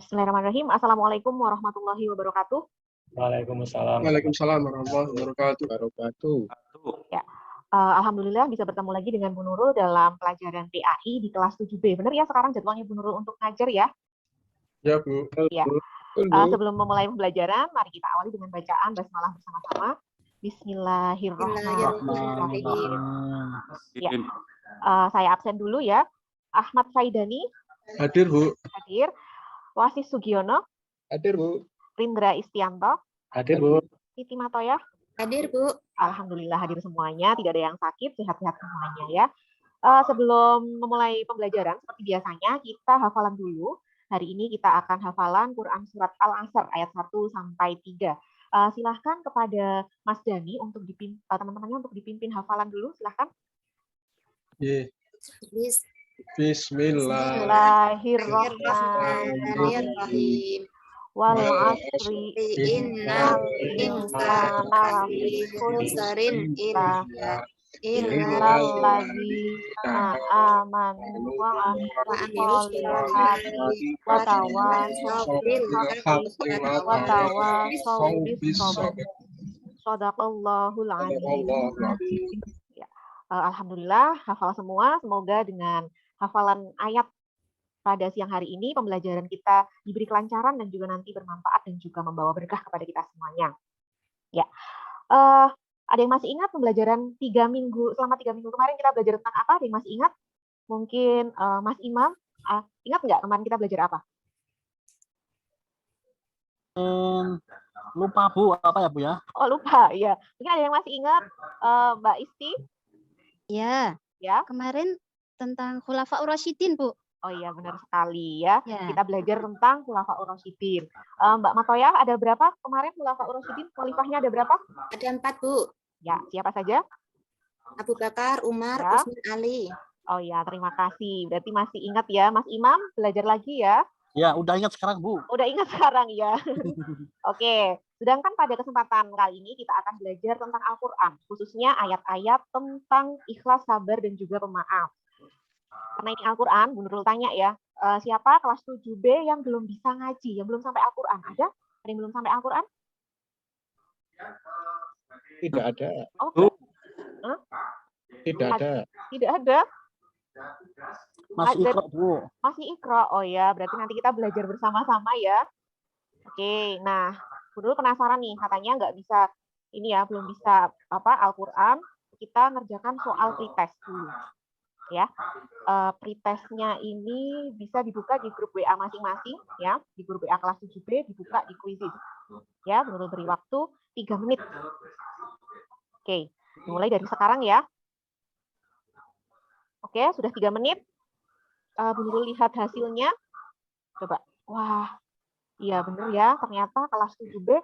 Bismillahirrahmanirrahim. Assalamualaikum warahmatullahi wabarakatuh. Waalaikumsalam. Waalaikumsalam warahmatullahi wabarakatuh. Ya, alhamdulillah bisa bertemu lagi dengan Bu Nurul dalam pelajaran PAI di kelas 7B. Benar ya sekarang jadwalnya Bu Nurul untuk ngajar ya? Ya, Bu. Ya. Sebelum memulai pembelajaran, mari kita awali dengan bacaan basmalah bersama-sama. Bismillahirrahmanirrahim. Ya. Saya absen dulu ya. Ahmad Faidani. Hadir, Bu. Hadir. Wasis Sugiono. Hadir, Bu. Rindra Istianto. Hadir, Bu. Siti Matoya. Hadir, Bu. Alhamdulillah hadir semuanya, tidak ada yang sakit, sehat-sehat semuanya ya. Sebelum memulai pembelajaran, seperti biasanya kita hafalan dulu. Hari ini kita akan hafalan Quran Surat Al-Asr ayat 1 sampai 3. Silahkan kepada Mas Dani untuk teman-temannya untuk dipimpin hafalan dulu, silahkan. Bismillahirrahmanirrahim. Wal asri innal insana lafi khusrin illal ladzina amanu wa amilus solihati wa tawasaw bis sabr. Shadaqallahul azim. Ya. Alhamdulillah hafal semua. Semoga dengan hafalan ayat pada siang hari ini pembelajaran kita diberi kelancaran dan juga nanti bermanfaat dan juga membawa berkah kepada kita semuanya. Ya, ada yang masih ingat pembelajaran selama 3 minggu kemarin kita belajar tentang apa? Ada yang masih ingat? Mungkin Mas Imam, ingat nggak kemarin kita belajar apa? Lupa, Bu, apa ya, Bu ya? Oh, lupa, ya. Mungkin ada yang masih ingat, Mbak Isti? Ya. Ya. Kemarin tentang Khulafaur Rasyidin, Bu. Oh iya, benar sekali ya. Ya. Kita belajar tentang Khulafaur Rasyidin. Mbak Matoya, ada berapa kemarin Khulafaur Rasyidin? Khalifahnya ada berapa? Ada 4, Bu. Ya, siapa saja? Abu Bakar, Umar, Ya. Utsman, Ali. Oh ya, terima kasih. Berarti masih ingat ya, Mas Imam? Belajar lagi ya? Ya, udah ingat sekarang, Bu. Udah ingat sekarang ya. Oke, sedangkan pada kesempatan kali ini kita akan belajar tentang Al-Quran, khususnya ayat-ayat tentang ikhlas, sabar, dan juga pemaaf. Karena ini Al-Quran, Bu Nurul tanya ya, siapa kelas 7B yang belum bisa ngaji, yang belum sampai Al-Quran? Ada? Ada yang belum sampai Al-Quran? Tidak ada. Oh, Tidak ada. tidak ada. Masih ikro, Bu. Masih ikro. Oh ya, berarti nanti kita belajar bersama-sama ya. Oke, nah, Bu Nurul penasaran nih, katanya nggak bisa, ini ya, belum bisa Al-Quran, kita ngerjakan soal pretest dulu. Ya, pretestnya ini bisa dibuka di grup WA masing-masing ya, di grup WA kelas 7B dibuka di Quizizz ya. Bu Nurul beri waktu 3 menit. Oke, mulai dari sekarang ya. Oke, sudah 3 menit. Bu Nurul lihat hasilnya. Coba. Wah, iya benar ya, ternyata kelas 7B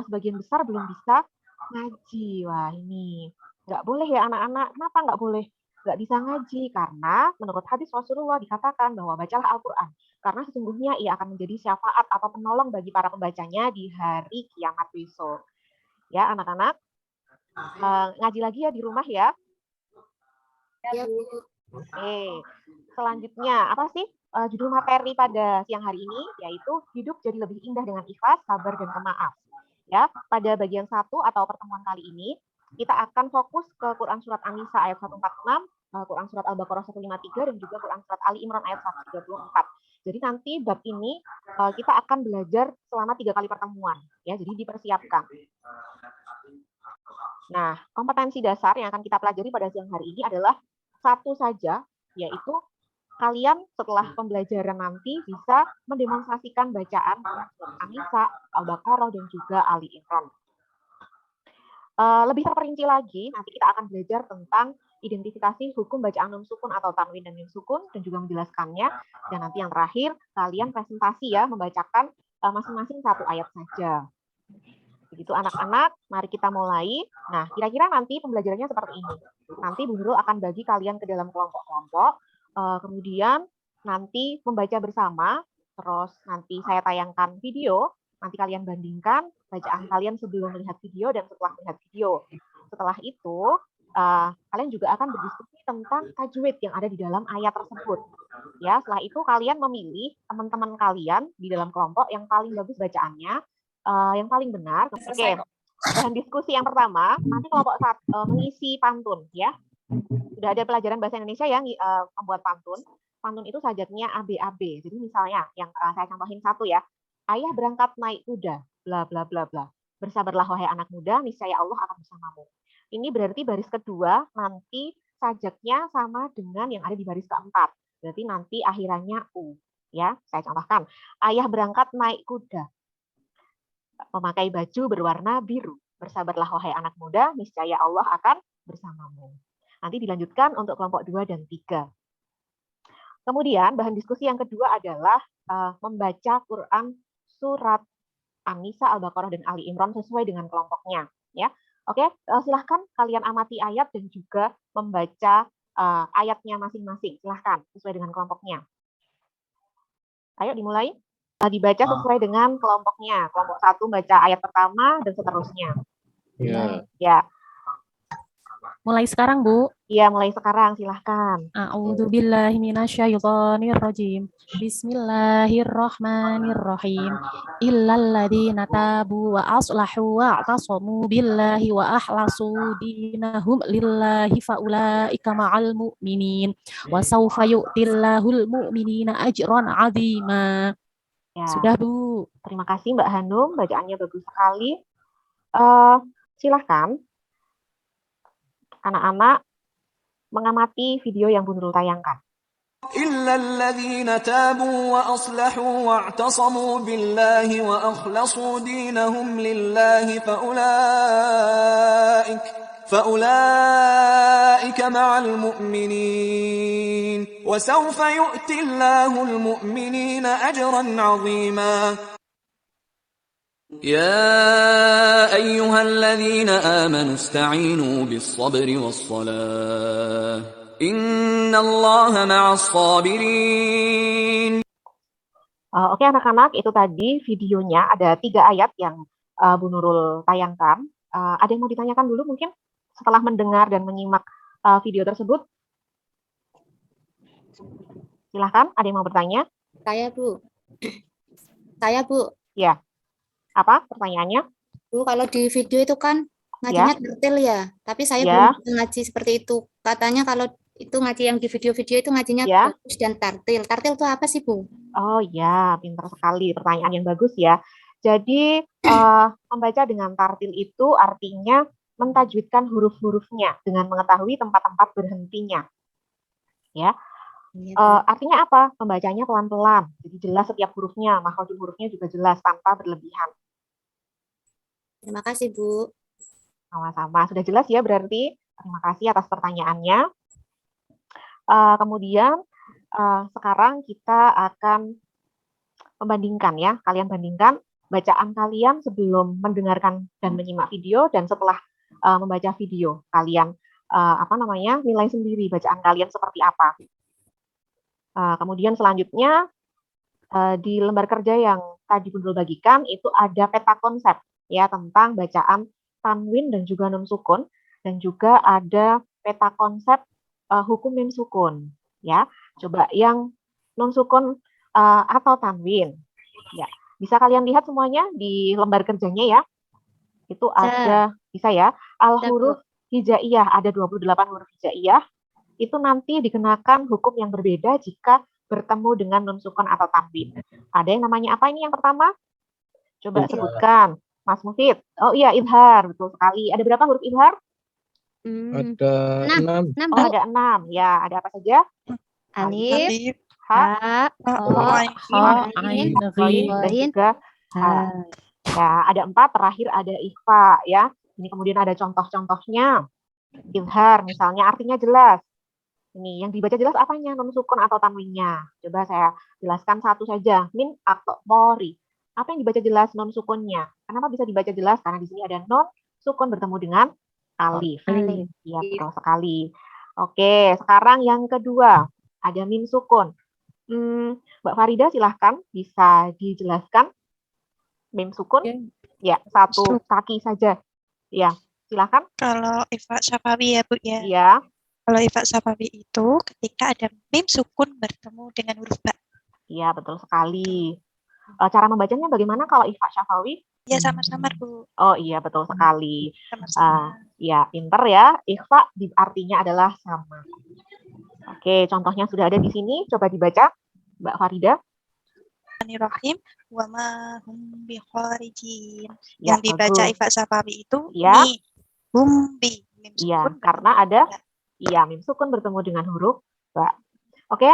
sebagian besar belum bisa ngaji. Wah, ini nggak boleh ya anak-anak. Kenapa nggak boleh? Nggak bisa ngaji karena menurut hadis Rasulullah dikatakan bahwa bacalah Al-Quran karena sesungguhnya ia akan menjadi syafaat atau penolong bagi para pembacanya di hari kiamat besok. Ya anak-anak, ngaji lagi ya di rumah ya. Ya, Bu. Oke, selanjutnya apa sih judul materi pada siang hari ini? Yaitu hidup jadi lebih indah dengan ikhlas, sabar, dan pemaaf. Ya, pada bagian 1 atau pertemuan kali ini kita akan fokus ke Quran Surat An-Nisa ayat 146, Quran Surat Al-Baqarah 153, dan juga Quran Surat Ali Imran ayat 134. Jadi nanti bab ini kita akan belajar selama 3 kali pertemuan. Ya, jadi dipersiapkan. Nah, kompetensi dasar yang akan kita pelajari pada siang hari ini adalah satu saja, yaitu kalian setelah pembelajaran nanti bisa mendemonstrasikan bacaan Surat An-Nisa, Al-Baqarah, dan juga Ali Imran. Lebih terperinci lagi, nanti kita akan belajar tentang identifikasi hukum bacaan nun sukun atau tanwin dan mim sukun, dan juga menjelaskannya. Dan nanti yang terakhir, kalian presentasi ya, membacakan masing-masing 1 ayat saja. Begitu anak-anak, mari kita mulai. Nah, kira-kira nanti pembelajarannya seperti ini. Nanti Bu Nurul akan bagi kalian ke dalam kelompok-kelompok, kemudian nanti membaca bersama, terus nanti saya tayangkan video, nanti kalian bandingkan bacaan kalian sebelum melihat video dan setelah melihat video. Setelah itu, kalian juga akan berdiskusi tentang tajwid yang ada di dalam ayat tersebut. Ya, setelah itu kalian memilih teman-teman kalian di dalam kelompok yang paling bagus bacaannya, yang paling benar. Oke, bahan diskusi yang pertama, nanti kelompok mengisi pantun ya. Sudah ada pelajaran bahasa Indonesia yang membuat pantun. Pantun itu sajaknya ABAB. Jadi misalnya yang saya contohin satu ya. Ayah berangkat naik kuda, bla bla bla bla. Bersabarlah wahai anak muda, niscaya Allah akan bersamamu. Ini berarti baris kedua nanti sajaknya sama dengan yang ada di baris keempat. Berarti nanti akhirannya U. Ya, saya contohkan. Ayah berangkat naik kuda, memakai baju berwarna biru. Bersabarlah wahai anak muda, niscaya Allah akan bersamamu. Nanti dilanjutkan untuk kelompok 2 dan 3. Kemudian bahan diskusi yang kedua adalah membaca Quran surat An-Nisa, Al-Baqarah, dan Ali Imran sesuai dengan kelompoknya. Ya, oke, silahkan kalian amati ayat dan juga membaca ayatnya masing-masing. Silahkan sesuai dengan kelompoknya. Ayo dimulai. Dibaca sesuai dengan kelompoknya. Kelompok 1 baca ayat pertama dan seterusnya. Ya. Ya. Mulai sekarang, Bu. Iya, mulai sekarang. Silahkan. A'udzubillahi minasyaitonirrajim. Bismillahirrahmanirrahim. Illalladzina tabu wa aslahu wa i'tasamu billahi wa akhlasu dinahum lillahi faulaika ma'al mu'minin wa sawfa yu'tillahul mu'minina ajran 'azima. Ya. Sudah, Bu. Terima kasih Mbak Hanum, bacaannya bagus sekali. Silahkan anak-anak mengamati video yang Bu Nurul tayangkan. إلا الذين تابوا وأصلحوا واعتصموا بالله وأخلصوا دينهم لله فأولئك مع المؤمنين وسوف يؤتي الله المؤمنين أجرا عظيما يا أيها الذين آمنوا استعينوا بالصبر والصلاة إن الله مع الصابرين. Oke anak-anak, itu tadi videonya ada 3 ayat yang Bu Nurul tayangkan. Ada yang mau ditanyakan dulu mungkin setelah mendengar dan menyimak video tersebut? Silahkan, ada yang mau bertanya? Saya, Bu. Saya, Bu. Ya. Apa pertanyaannya? Bu, kalau di video itu kan ngajinya detail ya. Tapi saya belum ngaji seperti itu. Katanya kalau itu ngaji yang di video-video itu ngajinya bagus dan tartil. Tartil itu apa sih, Bu? Oh ya, pintar sekali. Pertanyaan yang bagus ya. Jadi membaca dengan tartil itu artinya mentajwidkan huruf-hurufnya dengan mengetahui tempat-tempat berhentinya. Ya. Artinya apa? Membacanya pelan-pelan. Jadi jelas setiap hurufnya, makhraj hurufnya juga jelas tanpa berlebihan. Terima kasih, Bu. Sama-sama. Sudah jelas ya berarti? Terima kasih atas pertanyaannya. Kemudian sekarang kita akan membandingkan ya. Kalian bandingkan bacaan kalian sebelum mendengarkan dan menyimak video dan setelah membaca video. Kalian nilai sendiri bacaan kalian seperti apa. Kemudian selanjutnya di lembar kerja yang tadi Bu Nurul bagikan itu ada peta konsep ya tentang bacaan tanwin dan juga nun sukun, dan juga ada peta konsep hukum mim sukun ya. Coba yang nun sukun atau tanwin ya, bisa kalian lihat semuanya di lembar kerjanya ya. Itu ada bisa ya, al huruf hijaiyah, ada 28 huruf hijaiyah. Itu nanti dikenakan hukum yang berbeda jika bertemu dengan nun sukun atau tanwin. Ada yang namanya apa ini yang pertama? Coba sebutkan, Mas Mufid. Oh iya, idhar, betul sekali. Ada berapa huruf idhar? Ada 6. Oh, ada 6. Ya, ada apa saja? Alif, Ha, Ain, Ghain, dan juga Ha. Ya, ada 4, terakhir ada ikhfa ya. Ini kemudian ada contoh-contohnya. Idhar misalnya artinya jelas. Ini yang dibaca jelas apanya? Nun sukun atau tanwinnya. Coba saya jelaskan satu saja. Min atau mori. Apa yang dibaca jelas? Nun sukunnya. Kenapa bisa dibaca jelas? Karena di sini ada nun sukun bertemu dengan alif. Iya, betul sekali. Oke, sekarang yang kedua. Ada mim sukun. Mbak Farida silahkan bisa dijelaskan. Mim sukun. Ya, satu kaki saja. Ya, silahkan. Kalau Ifa Safawi ya, Bu ya. Iya. Kalau ifa syafawi itu ketika ada mim sukun bertemu dengan huruf ba. Iya, betul sekali. Cara membacanya bagaimana kalau ifa syafawi? Ya sama-sama, Bu. Oh iya, betul sekali. Sama-sama. Ya, pinter ya. Ikhfa artinya adalah sama. Oke, contohnya sudah ada di sini. Coba dibaca, Mbak Farida. Bismillahirrahmanirrahim. Wa ma hum bi kharijin. Ya, Yang dibaca bagus. ifa syafawi itu Ya. mi, hum bi. Mim Iya, sukun karena bertemu ada ba. mim sukun bertemu dengan huruf ba. Oke,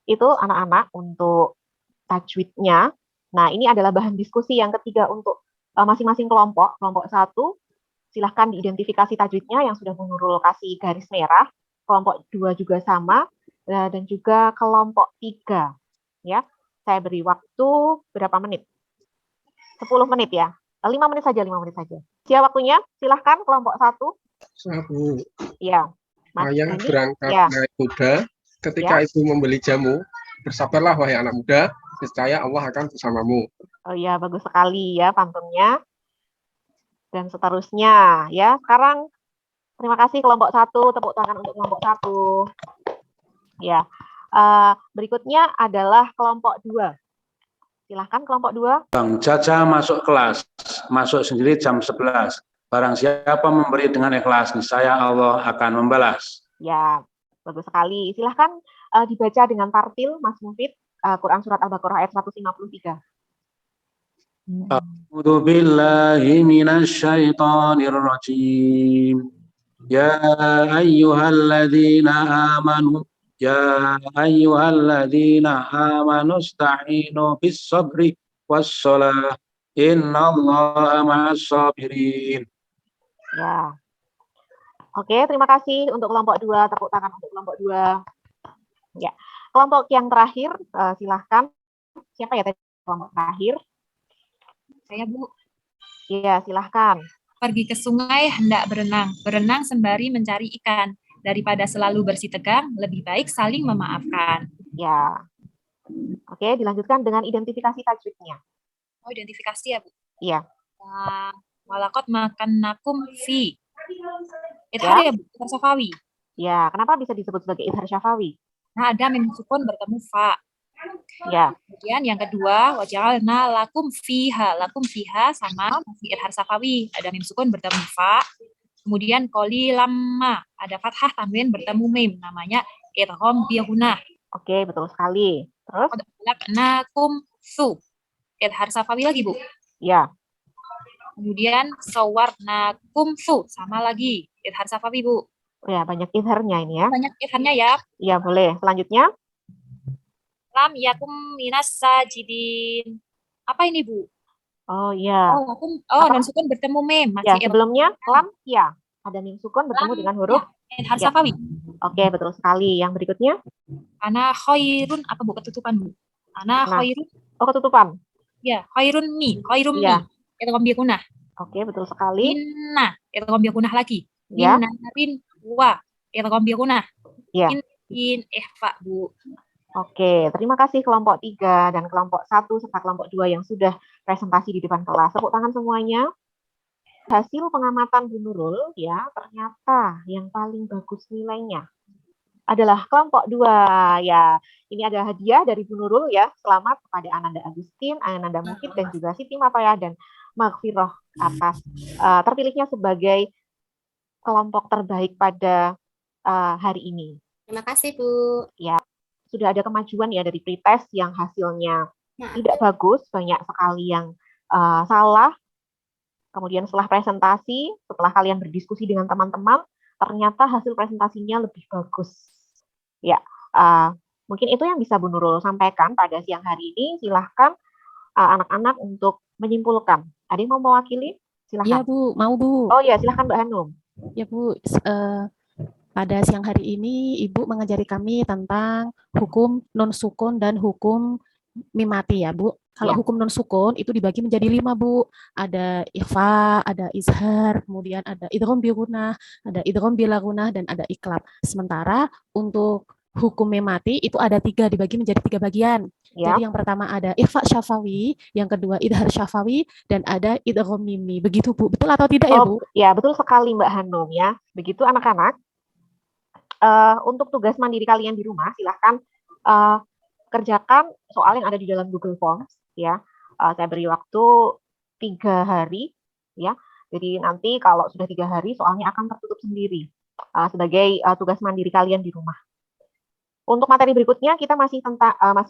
itu anak-anak untuk tajwidnya. Nah, ini adalah bahan diskusi yang ketiga untuk masing-masing kelompok. Kelompok 1, silahkan diidentifikasi tajwidnya yang sudah Bu Nurul kasih garis merah. Kelompok 2 juga sama, dan juga kelompok 3. Ya, saya beri waktu berapa menit? 10 menit ya. 5 menit saja, 5 menit saja. Siapa waktunya? Silahkan kelompok 1. Bu, Ya, Mas ayah Dani. berangkat Ya. naik kuda. Ketika ibu membeli jamu, bersabarlah wahai anak muda, niscaya Allah akan bersamamu. Oh iya, bagus sekali ya pantunnya. Dan seterusnya ya. Sekarang terima kasih kelompok 1, tepuk tangan untuk kelompok 1. Ya. Berikutnya adalah kelompok 2. Silahkan kelompok 2. Bang Caca masuk kelas, masuk sendiri jam 11. Barang siapa memberi dengan ikhlas, niscaya Allah akan membalas. Ya, bagus sekali. Silahkan dibaca dengan tartil, Mas Mufid, Quran Surat Al-Baqarah ayat 153. A'udzu billahi minasyaitonir rajim. Ya ayyuhalladzina amanu ista'inu bis sabri was shalah. Innallaha ma'as sabirin. Ya. Oke, terima kasih untuk kelompok 2. Tepuk tangan untuk kelompok 2. Ya. Kelompok yang terakhir, silahkan. Siapa ya tadi kelompok terakhir? Saya, Bu. Iya, silahkan. Pergi ke sungai hendak berenang. Berenang sembari mencari ikan. Daripada selalu bersitegang, lebih baik saling memaafkan. Ya. Oke, dilanjutkan dengan identifikasi tajwidnya. Oh, identifikasi ya, Bu? Iya. Walakot makan nakum fi. Idhar ya, Bu? Idhar syafawi. Ya, kenapa bisa disebut sebagai idhar syafawi? Nah, ada mim sukun bertemu fa. Ya. Kemudian yang kedua, waja'alna lakum fiha. Lakum fiha sama masih idhar syafawi. Ada mim sukun bertemu fa. Kemudian koli lama. Ada fathah tanwin bertemu mim. Namanya idgham bihunah. Oke, betul sekali. Terus? Nakum su. Idhar syafawi lagi, Bu. Ya. Kemudian sawarnakum su. Sama lagi. Idhar syafawi, Bu. Ya, banyak idharnya ini ya. Banyak idharnya ya. Iya, boleh. Selanjutnya? Lam yakum minas sajidin. Apa ini, Bu? Oh, iya. Dan sukun bertemu mim. Ya, sebelumnya lam ya. Ada mim sukun bertemu dengan huruf idhar syafawi. Oke, betul sekali. Yang berikutnya? Ana khairun, apa Bu ketutupan, Bu? Ana khairun. Oh, ketutupan. Ya, khairun mi. Ya. Itu kombiakunah. Oke, betul sekali. Inna. Itu kombiakunah lagi. Ya. Minarin wa. Itu kombiakunah. Ya. In ihfa, Bu. Oke, terima kasih kelompok 3 dan kelompok 1 serta kelompok 2 yang sudah presentasi di depan kelas. Tepuk tangan semuanya. Hasil pengamatan Bu Nurul ya, ternyata yang paling bagus nilainya adalah kelompok 2 ya. Ini ada hadiah dari Bu Nurul ya. Selamat kepada Ananda Agustin, Ananda Mufid dan juga Siti Matoyah dan Maghfirah atas terpilihnya sebagai kelompok terbaik pada hari ini. Terima kasih, Bu. Ya. Sudah ada kemajuan ya dari pretest yang hasilnya tidak bagus, banyak sekali yang salah. Kemudian setelah presentasi, setelah kalian berdiskusi dengan teman-teman, ternyata hasil presentasinya lebih bagus. Ya, mungkin itu yang bisa Bu Nurul sampaikan pada siang hari ini. Silahkan anak-anak untuk menyimpulkan. Ada yang mau mewakili? Silahkan. Iya, Bu. Mau, Bu. Oh ya, silahkan Mbak Hanum. Ya, Bu. Pada siang hari ini, Ibu mengajari kami tentang hukum non sukun dan hukum mim mati ya, Bu. Kalau hukum non sukun itu dibagi menjadi 5, Bu. Ada ikhfa, ada izhar, kemudian ada idgham bi gunnah, ada idgham bila gunnah, dan ada iklab. Sementara untuk hukum mim mati itu ada 3, dibagi menjadi 3 bagian. Ya. Jadi yang pertama ada ikhfa syafawi, yang kedua idhar syafawi, dan ada idgham mimi. Begitu, Bu. Betul atau tidak ya, Bu? Ya, betul sekali Mbak Hanum ya. Begitu anak-anak. untuk tugas mandiri kalian di rumah, silahkan kerjakan soal yang ada di dalam Google Forms ya. Saya beri waktu 3 hari ya. Jadi nanti kalau sudah 3 hari soalnya akan tertutup sendiri sebagai tugas mandiri kalian di rumah. Untuk materi berikutnya kita masih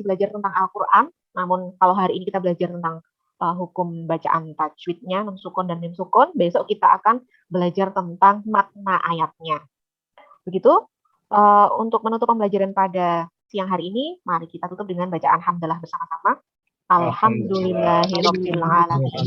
belajar tentang Al-Qur'an. Namun kalau hari ini kita belajar tentang hukum bacaan tajwidnya, nun sukun dan mim sukun, besok kita akan belajar tentang makna ayatnya. Begitu. Untuk menutup pembelajaran pada siang hari ini, mari kita tutup dengan bacaan hamdalah bersama-sama. Alhamdulillahirabbil alamin.